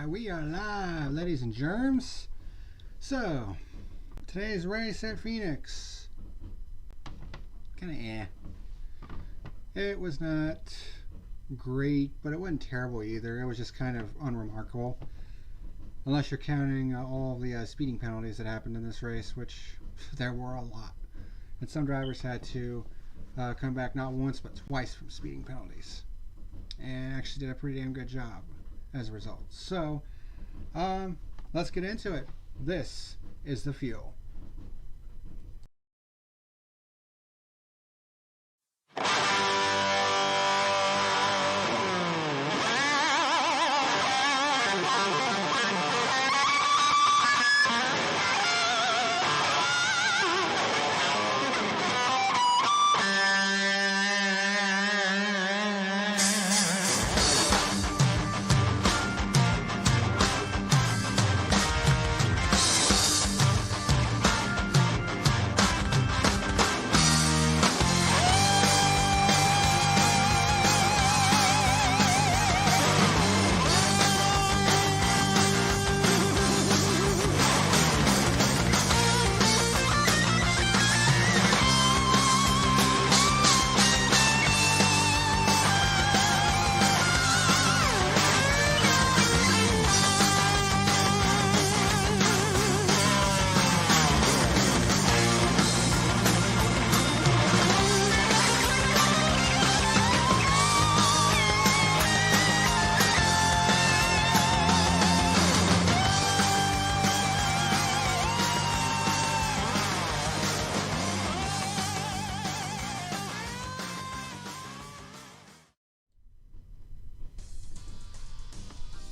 Alright, we are live, ladies and germs. So, today's race at Phoenix. Kinda It was not great, but it wasn't terrible either. It was just kind of unremarkable. Unless you're counting all of the speeding penalties that happened in this race, which there were a lot. And some drivers had to come back not once, but twice from speeding penalties. And actually did a pretty damn good job as a result. So, let's get into it. This is the fuel.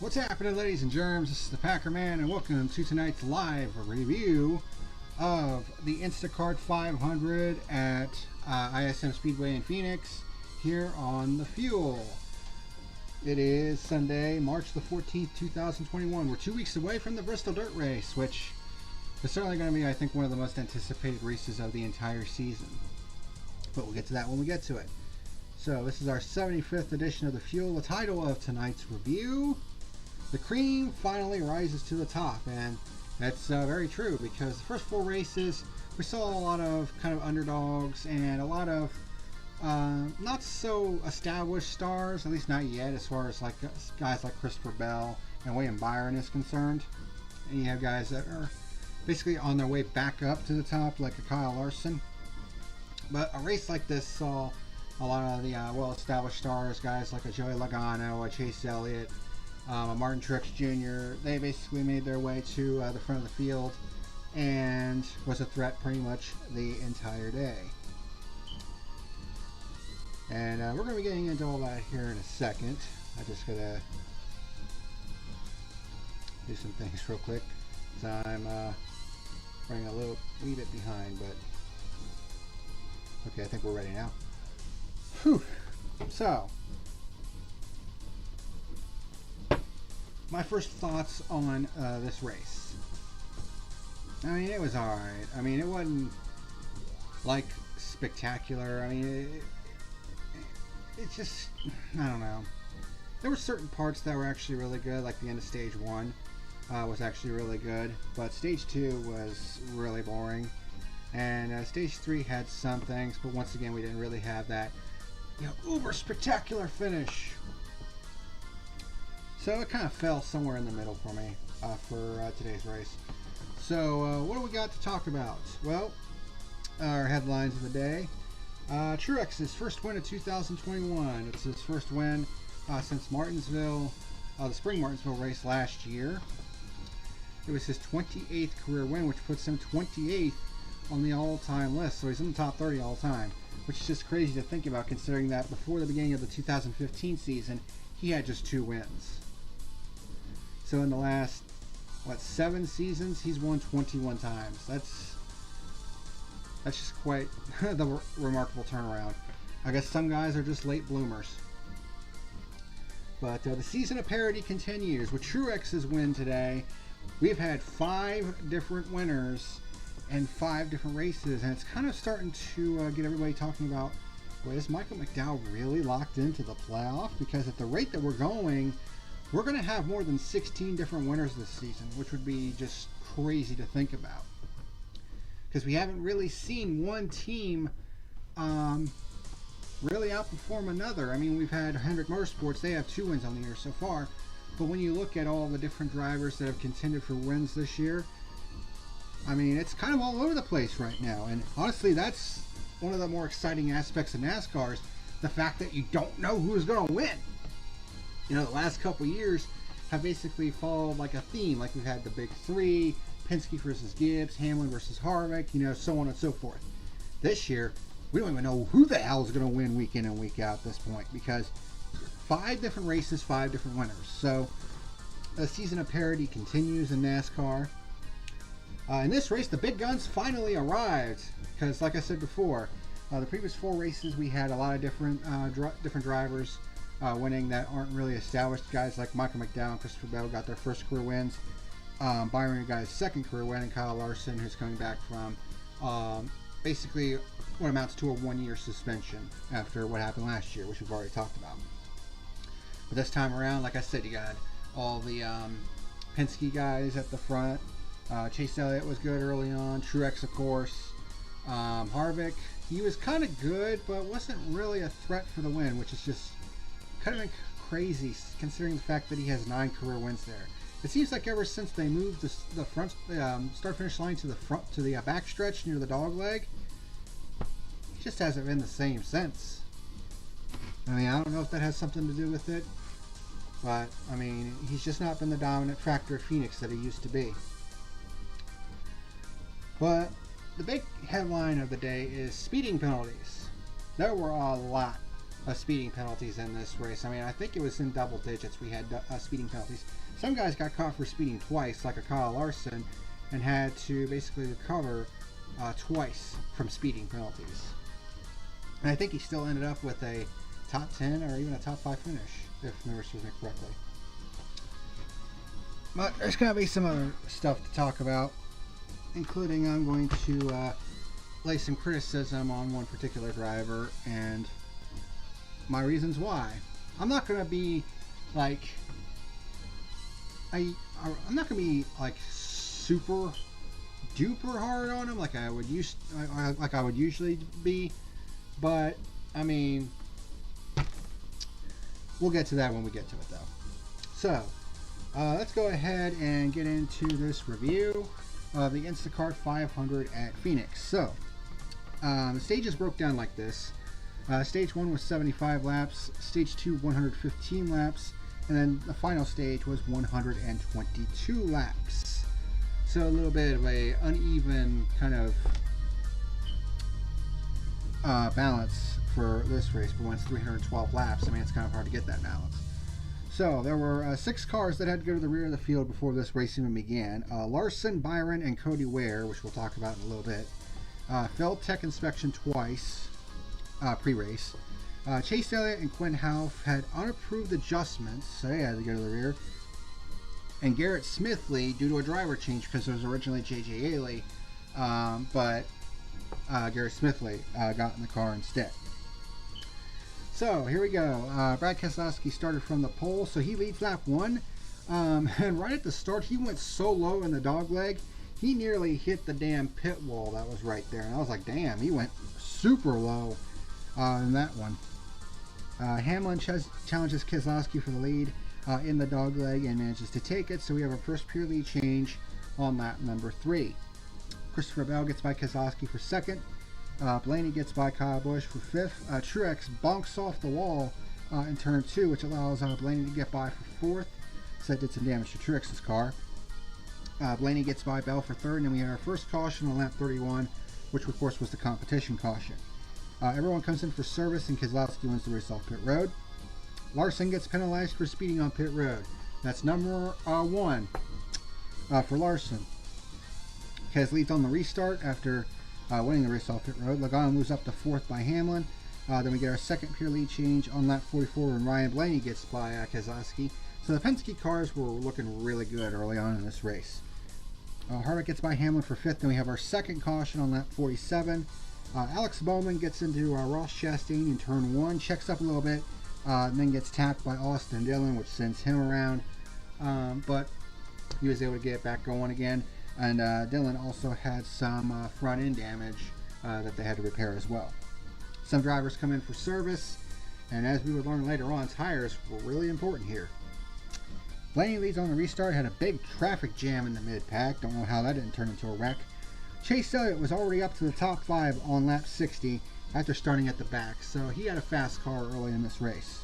What's happening, ladies and germs? This is the Packer Man, and welcome to tonight's live review of the Instacart 500 at ISM Speedway in Phoenix here on the Fuel. It is Sunday, March the 14th, 2021. We're 2 weeks away from the Bristol Dirt Race, which is certainly going to be, I think, one of the most anticipated races of the entire season. But we'll get to that when we get to it. So this is our 75th edition of the Fuel. The title of tonight's review: The cream finally rises to the top. And that's very true, because the first four races we saw a lot of kind of underdogs and a lot of not so established stars, at least not yet, as far as like guys like Christopher Bell and William Byron is concerned. And you have guys that are basically on their way back up to the top, like a Kyle Larson. But a race like this saw a lot of the well-established stars, guys like a Joey Logano, a Chase Elliott, Martin Truex Jr. They basically made their way to the front of the field and was a threat pretty much the entire day. And we're going to be getting into all that here in a second. I just got to do some things real quick, so I'm running a wee bit behind, but okay, I think we're ready now. Whew. So, my first thoughts on this race. I mean, it was alright. I mean, it wasn't like spectacular. I mean, it's just, I don't know. There were certain parts that were actually really good, like the end of stage 1 was actually really good, but stage 2 was really boring. And stage 3 had some things, but once again, we didn't really have that, uber spectacular finish. So it kind of fell somewhere in the middle for me for today's race. So what do we got to talk about? Well, our headlines of the day. Truex's first win of 2021. It's his first win since Martinsville, the Spring Martinsville race last year. It was his 28th career win, which puts him 28th on the all-time list. So he's in the top 30 all time, which is just crazy to think about, considering that before the beginning of the 2015 season, he had just 2 wins. So in the last, 7 seasons, he's won 21 times. That's just quite the remarkable turnaround. I guess some guys are just late bloomers. But the season of parity continues with Truex's win today. We've had 5 different winners and 5 different races, and it's kind of starting to get everybody talking about, boy, is Michael McDowell really locked into the playoff? Because at the rate that we're going, we're going to have more than 16 different winners this season, which would be just crazy to think about. Because we haven't really seen one team really outperform another. I mean, we've had Hendrick Motorsports, they have 2 wins on the year so far. But when you look at all the different drivers that have contended for wins this year, I mean, it's kind of all over the place right now. And honestly, that's one of the more exciting aspects of NASCAR is the fact that you don't know who's going to win. You know, the last couple years have basically followed like a theme. Like we've had the big 3, Penske versus Gibbs, Hamlin versus Harvick, you know, so on and so forth. This year, we don't even know who the hell is going to win week in and week out at this point, because 5 different races, 5 different winners. So the season of parity continues in NASCAR. In this race, the big guns finally arrived, because like I said before, the previous 4 races we had a lot of different drivers winning that aren't really established. Guys like Michael McDowell and Christopher Bell got their first career wins. Byron got his second career win, and Kyle Larson, who's coming back from basically what amounts to a 1-year suspension after what happened last year, which we've already talked about. But this time around, like I said, you got all the Penske guys at the front. Chase Elliott was good early on. Truex, of course. Harvick, he was kind of good, but wasn't really a threat for the win, which is just kind of crazy considering the fact that he has 9 career wins there. It seems like ever since they moved the front start-finish line to the front, to the backstretch near the dog leg, it just hasn't been the same since. I mean, I don't know if that has something to do with it, but I mean, he's just not been the dominant factor at Phoenix that he used to be. But the big headline of the day is speeding penalties. There were a lot of speeding penalties in this race. I mean, I think it was in double digits we had speeding penalties. Some guys got caught for speeding twice, like a Kyle Larson, and had to basically recover twice from speeding penalties. And I think he still ended up with a top 10 or even a top 5 finish, if memory serves me correctly. But there's going to be some other stuff to talk about, including I'm going to lay some criticism on one particular driver and my reasons why. I'm not going to be like I'm not going to be like super duper hard on him like I would usually be, but I mean, we'll get to that when we get to it though. So let's go ahead and get into this review of the Instacart 500 at Phoenix. So the stages broke down like this. Stage 1 was 75 laps, Stage 2 115 laps, and then the final stage was 122 laps. So a little bit of a uneven kind of balance for this race, but when it's 312 laps, I mean, it's kind of hard to get that balance. So there were 6 cars that had to go to the rear of the field before this race even began. Larson, Byron, and Cody Ware, which we'll talk about in a little bit, failed tech inspection twice pre-race. Chase Elliott and Quinn Houff had unapproved adjustments, so they had to go to the rear. And Garrett Smithley, due to a driver change, because it was originally J.J. Haley, but Garrett Smithley got in the car instead. So here we go. Brad Keselowski started from the pole, so he leads lap 1. And right at the start, he went so low in the dog leg, he nearly hit the damn pit wall that was right there. And I was like, damn, he went super low in that one. Hamlin challenges Keselowski for the lead in the dog leg and manages to take it, so we have our first pure lead change on lap number 3. Christopher Bell gets by Keselowski for 2nd. Blaney gets by Kyle Busch for 5th. Truex bonks off the wall in turn 2, which allows Blaney to get by for 4th. So that did some damage to Truex's car. Blaney gets by Bell for 3rd, and then we had our first caution on lap 31, which of course was the competition caution. Everyone comes in for service, and Keselowski wins the race off pit road. Larson gets penalized for speeding on pit road. That's number 1 for Larson. Kes leads on the restart after winning the race off pit road. Logano moves up to 4th by Hamlin. Then we get our second pure lead change on lap 44 when Ryan Blaney gets by Keselowski. So the Penske cars were looking really good early on in this race. Harvick gets by Hamlin for 5th. Then we have our second caution on lap 47. Alex Bowman gets into Ross Chastain in turn 1, checks up a little bit, then gets tapped by Austin Dillon, which sends him around. But he was able to get it back going again. And Dillon also had some front end damage that they had to repair as well. Some drivers come in for service, and as we would learn later on, tires were really important here. Blaney leads on the restart, had a big traffic jam in the mid-pack. Don't know how that didn't turn into a wreck. Chase Elliott was already up to the top 5 on lap 60 after starting at the back, so he had a fast car early in this race.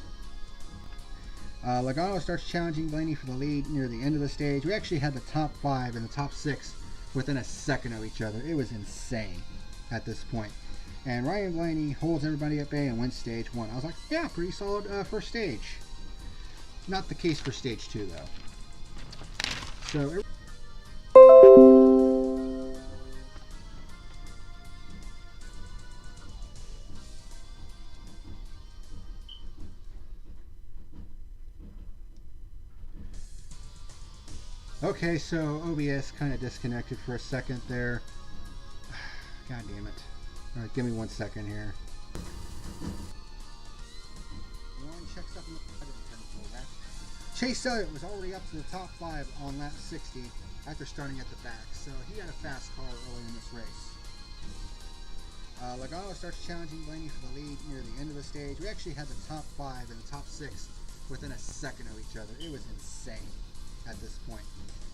Logano starts challenging Blaney for the lead near the end of the stage. We actually had the top 5 and the top 6 within a second of each other. It was insane at this point. And Ryan Blaney holds everybody at bay and wins stage 1. I was like, yeah, pretty solid first stage. Not the case for stage 2, though. So, okay, so OBS kind of disconnected for a second there. God damn it. Alright, give me 1 second here. Chase Elliott was already up to the top 5 on lap 60 after starting at the back, so he had a fast car early in this race. Logano starts challenging Blaney for the lead near the end of the stage. We actually had the top 5 and the top 6 within a second of each other. It was insane at this point.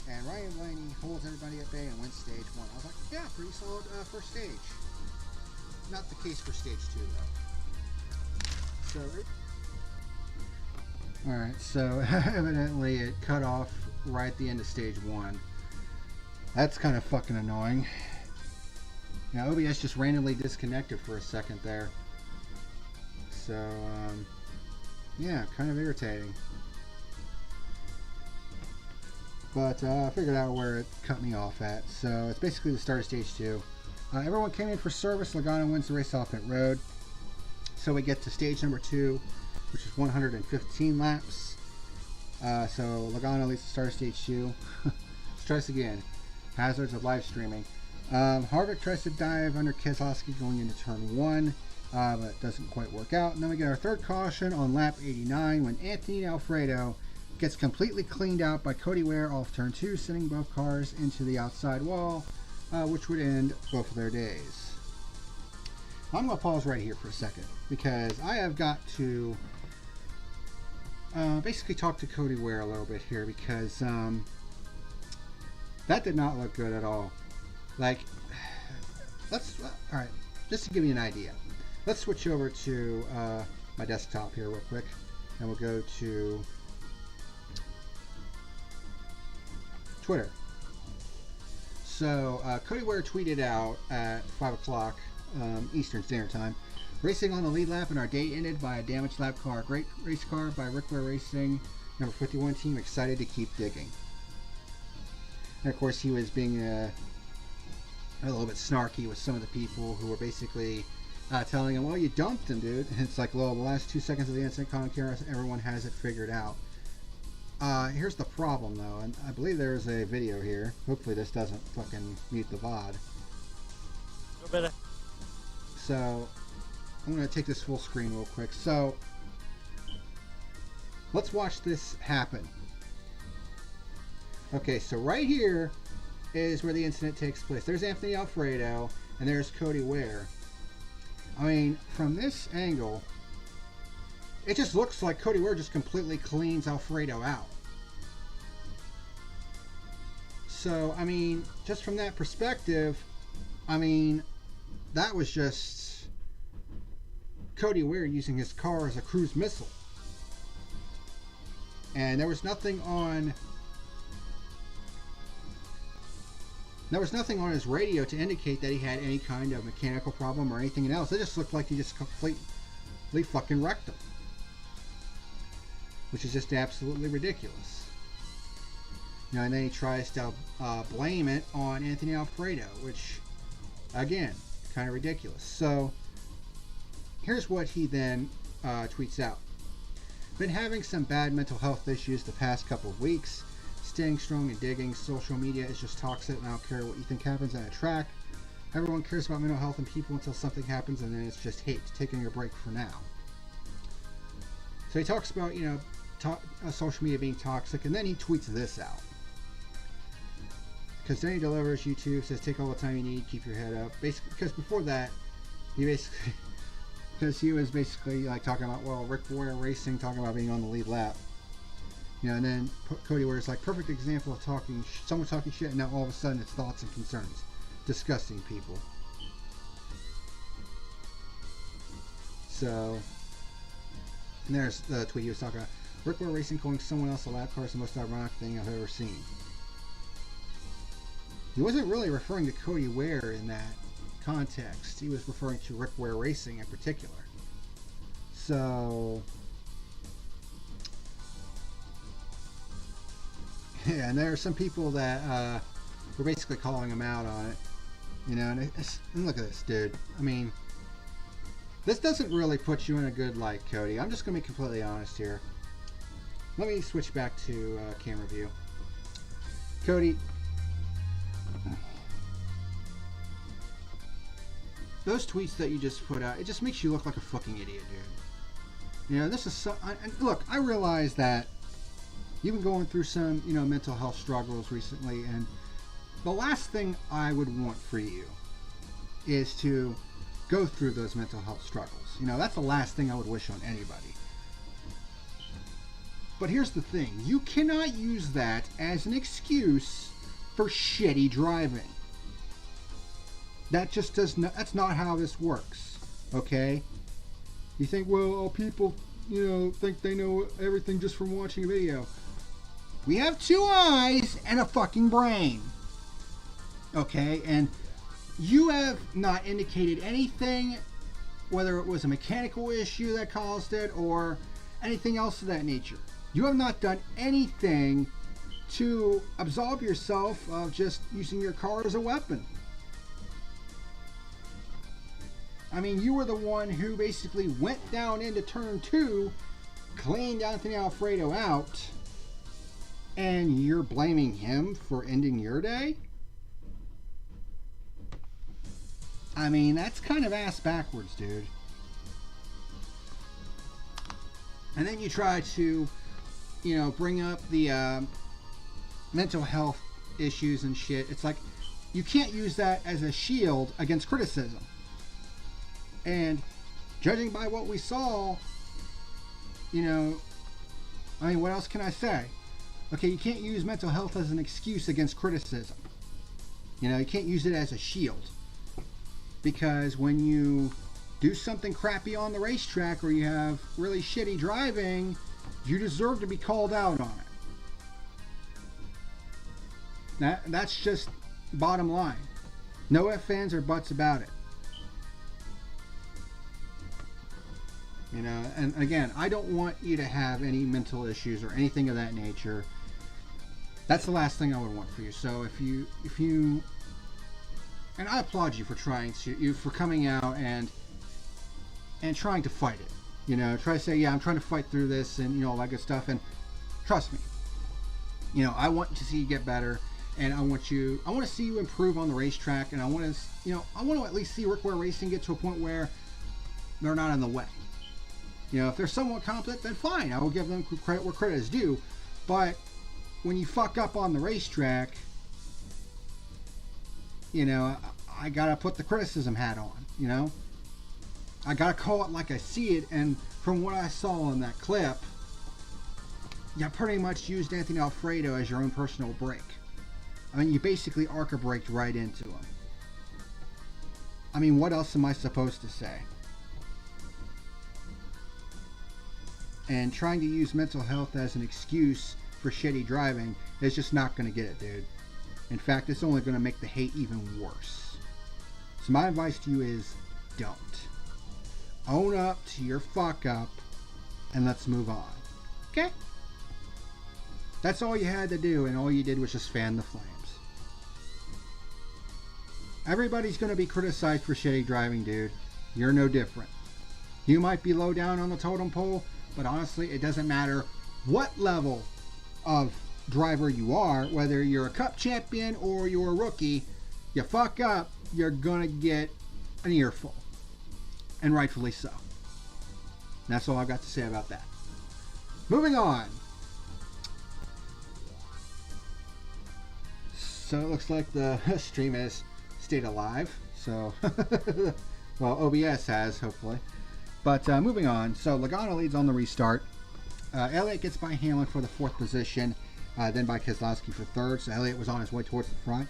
And Ryan Blaney holds everybody at bay and wins stage 1. I was like, yeah, pretty solid first stage. Not the case for stage 2, though. So, alright, so evidently it cut off right at the end of stage 1. That's kind of fucking annoying. Now, OBS just randomly disconnected for a second there. So, yeah, kind of irritating. But I figured out where it cut me off at. So, it's basically the start of stage 2. Everyone came in for service. Logano wins the race off pit road. So we get to stage number 2, which is 115 laps. So Logano leads the start of stage 2. Let's try this again. Hazards of live streaming. Harvick tries to dive under Keselowski going into turn 1, but it doesn't quite work out. And then we get our third caution on lap 89 when Anthony Alfredo gets completely cleaned out by Cody Ware off turn 2, sending both cars into the outside wall, which would end both of their days. I'm going to pause right here for a second because I have got to basically talk to Cody Ware a little bit here because that did not look good at all. Like, alright, just to give you an idea, let's switch over to my desktop here real quick, and we'll go to Twitter. So, Cody Ware tweeted out at 5 o'clock Eastern Standard Time, racing on the lead lap and our day ended by a damaged lap car. Great race car by Ware Racing, number 51 team, excited to keep digging. And of course he was being a little bit snarky with some of the people who were basically telling him, well, you dumped him, dude. And it's like, well, the last 2 seconds of the incident, everyone has it figured out. Here's the problem, though, and I believe there's a video here. Hopefully this doesn't fucking mute the VOD. So, I'm going to take this full screen real quick. So, let's watch this happen. Okay, so right here is where the incident takes place. There's Anthony Alfredo, and there's Cody Ware. I mean, from this angle, it just looks like Cody Ware just completely cleans Alfredo out. So, I mean, just from that perspective, I mean, that was just Cody Ware using his car as a cruise missile. And there was nothing on his radio to indicate that he had any kind of mechanical problem or anything else. It just looked like he just completely fucking wrecked him. Which is just absolutely ridiculous. You know, and then he tries to blame it on Anthony Alfredo, which, again, kind of ridiculous. So, here's what he then tweets out. Been having some bad mental health issues the past couple of weeks. Staying strong and digging. Social media is just toxic, and I don't care what you think happens at a track. Everyone cares about mental health and people until something happens, and then it's just hate. Taking a break for now. So he talks about, social media being toxic, and then he tweets this out. Because then he delivers YouTube, says take all the time you need, keep your head up. Basically, because before that, because he was basically like talking about, well, Ware Racing, talking about being on the lead lap. And then Cody Ware's like, perfect example of someone talking shit, and now all of a sudden it's thoughts and concerns. Disgusting people. So, and there's the tweet he was talking about. Ware Racing calling someone else a lap car is the most ironic thing I've ever seen. He wasn't really referring to Cody Ware in that context. He was referring to Ware Racing in particular. So, yeah, and there are some people that were basically calling him out on it. And look at this, dude. I mean, this doesn't really put you in a good light, Cody. I'm just going to be completely honest here. Let me switch back to camera view. Cody, those tweets that you just put out, it just makes you look like a fucking idiot, dude. This is so... And look, I realize that you've been going through some, mental health struggles recently, and the last thing I would want for you is to go through those mental health struggles. That's the last thing I would wish on anybody. But here's the thing. You cannot use that as an excuse for shitty driving. That just does not, that's not how this works. Okay? You think, well, people, think they know everything just from watching a video. We have two eyes and a fucking brain. Okay? And you have not indicated anything, whether it was a mechanical issue that caused it or anything else of that nature. You have not done anything to absolve yourself of just using your car as a weapon. I mean, you were the one who basically went down into turn 2, cleaned Anthony Alfredo out, and you're blaming him for ending your day? I mean, that's kind of ass backwards, dude. And then you try to, bring up the mental health issues and shit. It's like, you can't use that as a shield against criticism. And judging by what we saw, what else can I say? Okay, you can't use mental health as an excuse against criticism. You can't use it as a shield. Because when you do something crappy on the racetrack or you have really shitty driving, you deserve to be called out on it. That's just bottom line. No ifs, ands, or buts about it. And again, I don't want you to have any mental issues or anything of that nature. That's the last thing I would want for you. So if you, and I applaud you for for coming out and trying to fight it. Try to say, yeah, I'm trying to fight through this and, all that good stuff. And trust me, I want to see you get better, and I want to see you improve on the racetrack, and I want to at least see Ware Racing get to a point where they're not in the way. If they're somewhat competent, then fine. I will give them credit where credit is due. But when you fuck up on the racetrack, I gotta put the criticism hat on, I gotta call it like I see it, and from what I saw in that clip, you pretty much used Anthony Alfredo as your own personal brake. I mean, you basically arca braked right into him. I mean, what else am I supposed to say? And trying to use mental health as an excuse for shitty driving is just not going to get it, dude. In fact, it's only going to make the hate even worse. So my advice to you is, don't. Own up to your fuck up, and let's move on. Okay? That's all you had to do, and all you did was just fan the flames. Everybody's going to be criticized for shitty driving, dude. You're no different. You might be low down on the totem pole, but honestly, it doesn't matter what level of driver you are, whether you're a cup champion or you're a rookie, you fuck up, you're gonna get an earful. And rightfully so. And that's all I've got to say about that. Moving on. So it looks like the stream has stayed alive. So, well, OBS has, hopefully. But moving on. So Logano leads on the restart. Elliott gets by Hamlin for the 4th position, then by Keselowski for 3rd. So Elliott was on his way towards the front.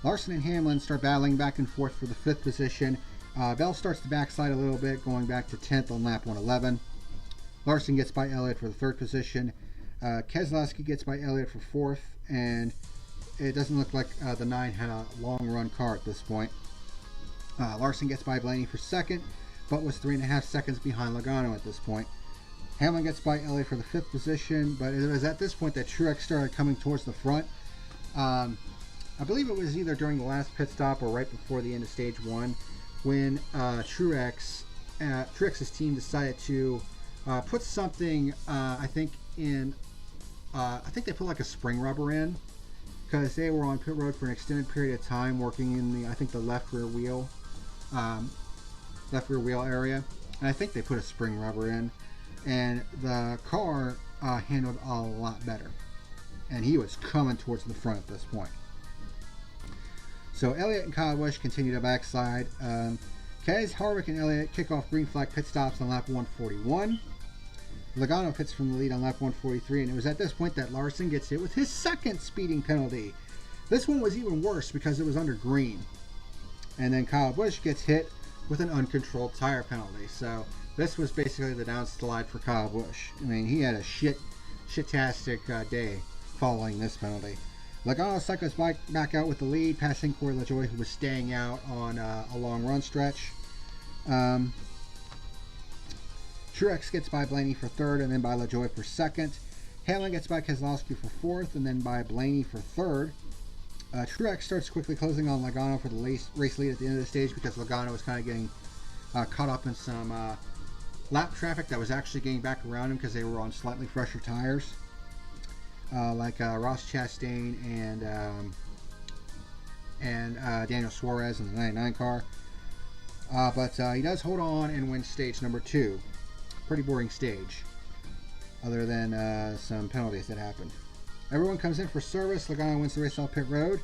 Larson and Hamlin start battling back and forth for the 5th position. Bell starts to backslide a little bit, going back to 10th on lap 111. Larson gets by Elliott for the 3rd position. Keselowski gets by Elliott for 4th, and it doesn't look like the 9 had a long run car at this point. Larson gets by Blaney for 2nd, but was 3.5 seconds behind Logano at this point. Hamlin gets by Elliott for the 5th position, but it was at this point that Truex started coming towards the front. I believe it was either during the last pit stop or right before the end of stage 1 when Truex's team decided to put something, I think they put like a spring rubber in, because they were on pit road for an extended period of time working in the left rear wheel area, and I think they put a spring rubber in, and the car handled a lot better, and he was coming towards the front at this point. So Elliott and Kyle Busch continue to backslide. Kez, Harvick, and Elliott kick off green flag pit stops on lap 141. Logano pits from the lead on lap 143, and it was at this point that Larson gets hit with his 2nd speeding penalty. This one was even worse because it was under green. And then Kyle Busch gets hit with an uncontrolled tire penalty. So this was basically the downslide for Kyle Busch. I mean, he had a shitastic day following this penalty. Logano cycles back out with the lead, passing Corey LaJoie, who was staying out on a long run stretch. Truex gets by Blaney for 3rd, and then by LaJoie for 2nd. Hamlin gets by Keselowski for 4th, and then by Blaney for 3rd. Truex starts quickly closing on Logano for the race lead at the end of the stage, because Logano was kind of getting caught up in some lap traffic that was actually getting back around him because they were on slightly fresher tires. Like Ross Chastain and Daniel Suarez in the 99 car. But he does hold on and win stage number 2. Pretty boring stage, other than some penalties that happened. Everyone comes in for service. Logano wins the race off pit road.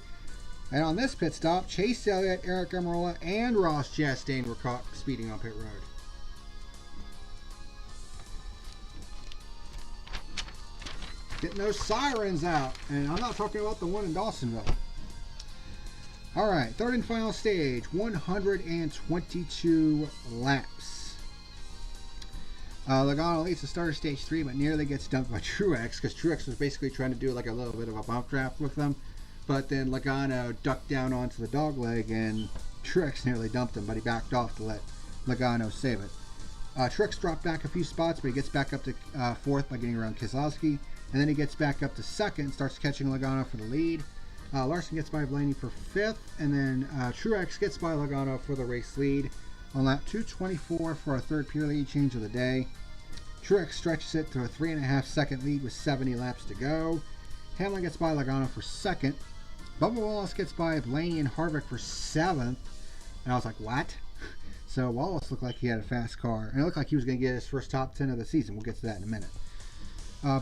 And on this pit stop, Chase Elliott, Eric Almirola, and Ross Chastain were caught speeding on pit road. Getting those sirens out, and I'm not talking about the one in Dawsonville. All right, 3rd and final stage, 122 laps. Logano leads the start of stage 3, but nearly gets dumped by Truex, because Truex was basically trying to do like a little bit of a bump draft with them, but then Logano ducked down onto the dogleg, and Truex nearly dumped him, but he backed off to let Logano save it. Truex dropped back a few spots, but he gets back up to 4th by getting around Keselowski. And then he gets back up to 2nd, starts catching Logano for the lead. Larson gets by Blaney for 5th, and then Truex gets by Logano for the race lead on lap 224 for our 3rd pure lead change of the day. Truex stretches it to a 3.5 second lead with 70 laps to go. Hamlin gets by Logano for 2nd. Bubba Wallace gets by Blaney and Harvick for 7th. And I was like, what? So Wallace looked like he had a fast car, and it looked like he was going to get his first top 10 of the season. We'll get to that in a minute.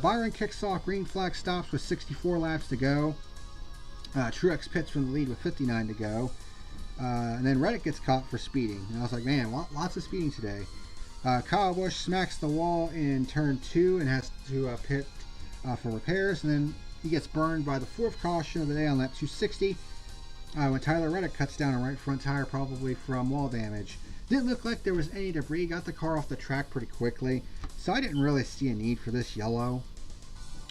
Byron kicks off green flag stops with 64 laps to go. Truex pits from the lead with 59 to go. And then Reddick gets caught for speeding. And I was like, man, lots of speeding today. Kyle Busch smacks the wall in turn 2 and has to pit for repairs. And then he gets burned by the 4th caution of the day on lap 260 when Tyler Reddick cuts down a right front tire, probably from wall damage. Didn't look like there was any debris. Got the car off the track pretty quickly. So I didn't really see a need for this yellow.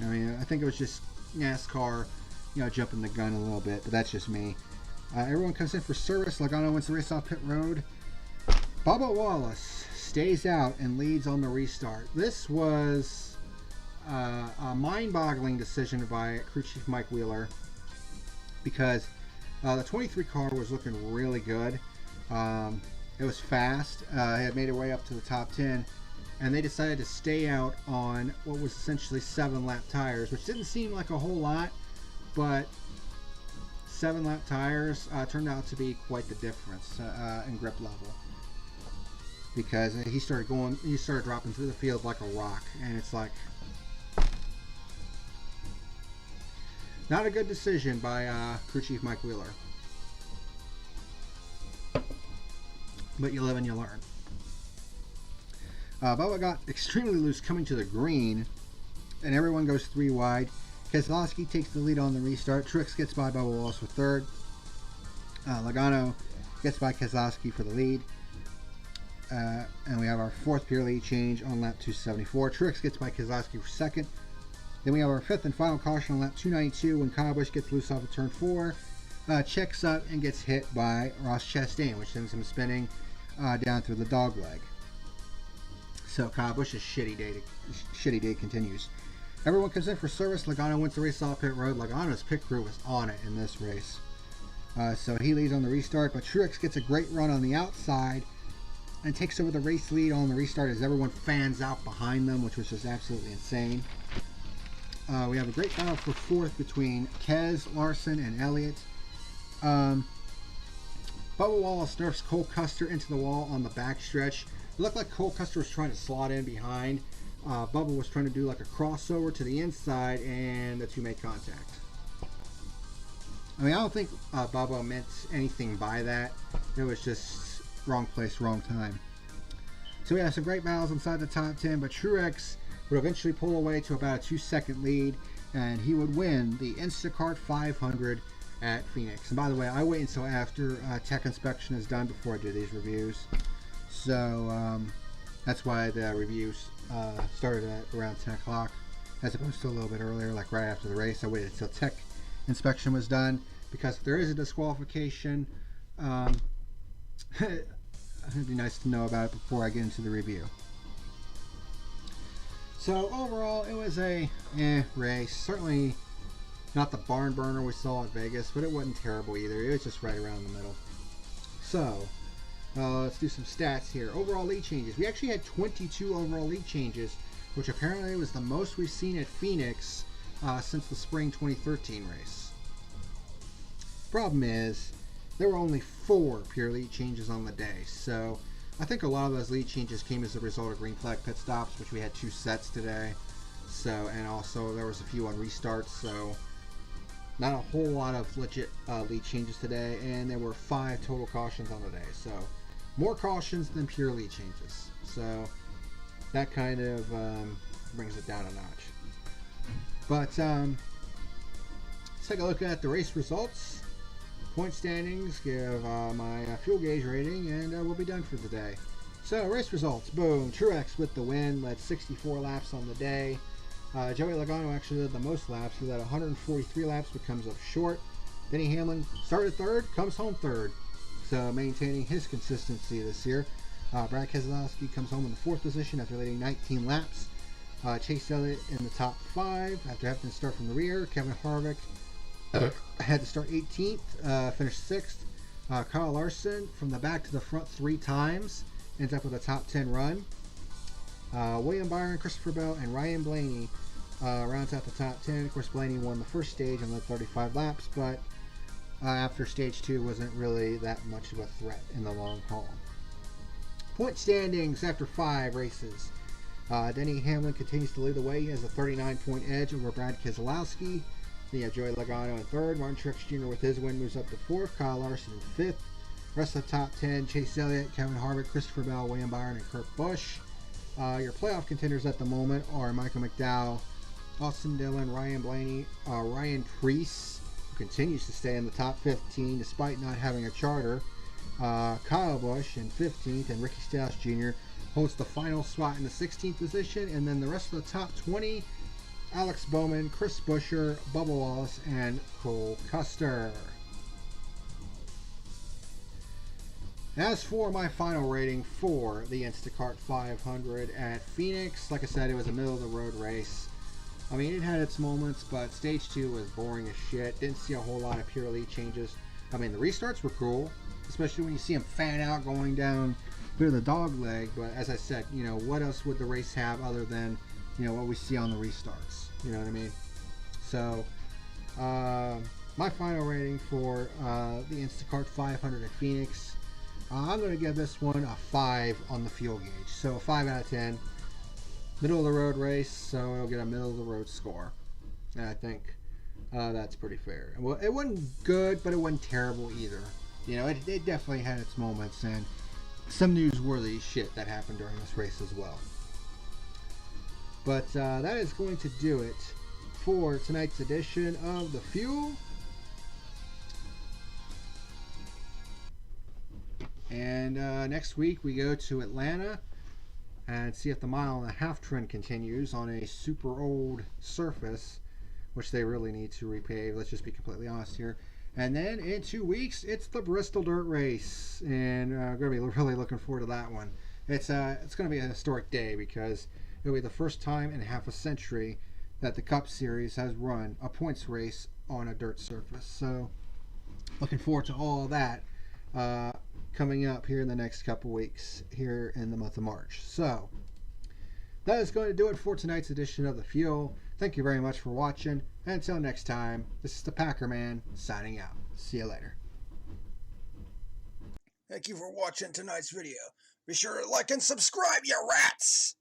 I mean, I think it was just NASCAR, jumping the gun a little bit, but that's just me. Everyone comes in for service. Logano wins the race off pit road. Bubba Wallace stays out and leads on the restart. This was a mind-boggling decision by crew chief Mike Wheeler, because the 23 car was looking really good. It was fast. It had made its way up to the top 10. And they decided to stay out on what was essentially 7-lap tires, which didn't seem like a whole lot, but 7-lap tires turned out to be quite the difference in grip level, because he started dropping through the field like a rock, and it's like, Not a good decision by crew chief Mike Wheeler. But you live and you learn. Bubba got extremely loose coming to the green, and everyone goes 3 wide. Keselowski takes the lead on the restart. Truex gets by Bubba Wallace for third. Logano gets by Keselowski for the lead. And we have our 4th pure lead change on lap 274. Truex gets by Keselowski for second. Then we have our 5th and final caution on lap 292 when Kyle Busch gets loose off of turn 4. Checks up and gets hit by Ross Chastain, which sends him spinning down through the dog leg. So Kyle Busch's shitty day continues. Everyone comes in for service. Logano wins the race off pit road. Logano's pit crew was on it in this race. So he leads on the restart, but Truex gets a great run on the outside and takes over the race lead on the restart as everyone fans out behind them, which was just absolutely insane. We have a great battle for 4th between Kez, Larson, and Elliott. Bubba Wallace nerfs Cole Custer into the wall on the backstretch. It looked like Cole Custer was trying to slot in behind. Bubba was trying to do like a crossover to the inside, and the two made contact. I mean, I don't think Bubba meant anything by that. It was just wrong place, wrong time. So we have some great battles inside the top 10, but Truex would eventually pull away to about a 2-second lead, and he would win the Instacart 500 at Phoenix. And by the way, I wait until after tech inspection is done before I do these reviews. So that's why the reviews started at around 10 o'clock as opposed to a little bit earlier, like right after the race. I waited until tech inspection was done because if there is a disqualification, it'd be nice to know about it before I get into the review. So overall, it was a race. Certainly not the barn burner we saw at Vegas, but it wasn't terrible either. It was just right around the middle. So let's do some stats here. Overall lead changes. We actually had 22 overall lead changes, which apparently was the most we've seen at Phoenix since the spring 2013 race. Problem is, there were only 4 pure lead changes on the day. So I think a lot of those lead changes came as a result of green flag pit stops, which we had 2 sets today. So, and also there was a few on restarts, so not a whole lot of legit lead changes today, and there were 5 total cautions on the day. So more cautions than pure lead changes. So that kind of brings it down a notch. But let's take a look at the race results. Point standings, give my fuel gauge rating, and we'll be done for today. So, race results. Boom. Truex with the win, led 64 laps on the day. Joey Logano actually led the most laps. He led 143 laps, but comes up short. Denny Hamlin started 3rd, comes home 3rd. So, maintaining his consistency this year. Brad Keselowski comes home in the 4th position after leading 19 laps. Chase Elliott in the top 5 after having to start from the rear. Kevin Harvick had to start 18th, finished 6th. Kyle Larson from the back to the front 3 times, ends up with a top 10 run. William Byron, Christopher Bell, and Ryan Blaney rounds out the top 10. Of course, Blaney won the first stage and led 35 laps, but after stage 2 wasn't really that much of a threat in the long haul. Point standings after 5 races. Denny Hamlin continues to lead the way. He has a 39-point edge over Brad Keselowski. Then you have Joey Logano in 3rd. Martin Truex Jr. with his win moves up to 4th. Kyle Larson in 5th. Rest of the top 10, Chase Elliott, Kevin Harvick, Christopher Bell, William Byron, and Kurt Busch. Your playoff contenders at the moment are Michael McDowell, Austin Dillon, Ryan Blaney, Ryan Preece, who continues to stay in the top 15 despite not having a charter. Kyle Busch in 15th, and Ricky Stenhouse Jr. holds the final spot in the 16th position. And then the rest of the top 20, Alex Bowman, Chris Buescher, Bubba Wallace, and Cole Custer. As for my final rating for the Instacart 500 at Phoenix, like I said, it was a middle-of-the-road race. I mean, it had its moments, but Stage 2 was boring as shit. Didn't see a whole lot of pure lead changes. I mean, the restarts were cool, especially when you see them fan out going down through the dog leg. But as I said, you know, what else would the race have other than, you know, what we see on the restarts? You know what I mean? So, my final rating for the Instacart 500 at Phoenix, I'm going to give this one a 5 on the fuel gauge. So, a 5 out of 10. Middle of the road race, so it'll get a middle of the road score. And I think That's pretty fair. Well, it wasn't good, but it wasn't terrible either. You know, it definitely had its moments and some newsworthy shit that happened during this race as well. But that is going to do it for tonight's edition of The Fuel. And next week we go to Atlanta and see if the 1.5 mile trend continues on a super old surface, which they really need to repave. Let's just be completely honest here. And then in 2 weeks, it's the Bristol Dirt Race, and I'm going to be really looking forward to that one. It's going to be a historic day because it'll be the first time in half a century that the Cup Series has run a points race on a dirt surface. So looking forward to all of that coming up here in the next couple weeks here in the month of March. So that is going to do it for tonight's edition of The Fuel. Thank you very much for watching. And until next time, this is the Packerman signing out. See you later. Thank you for watching tonight's video. Be sure to like and subscribe, you rats!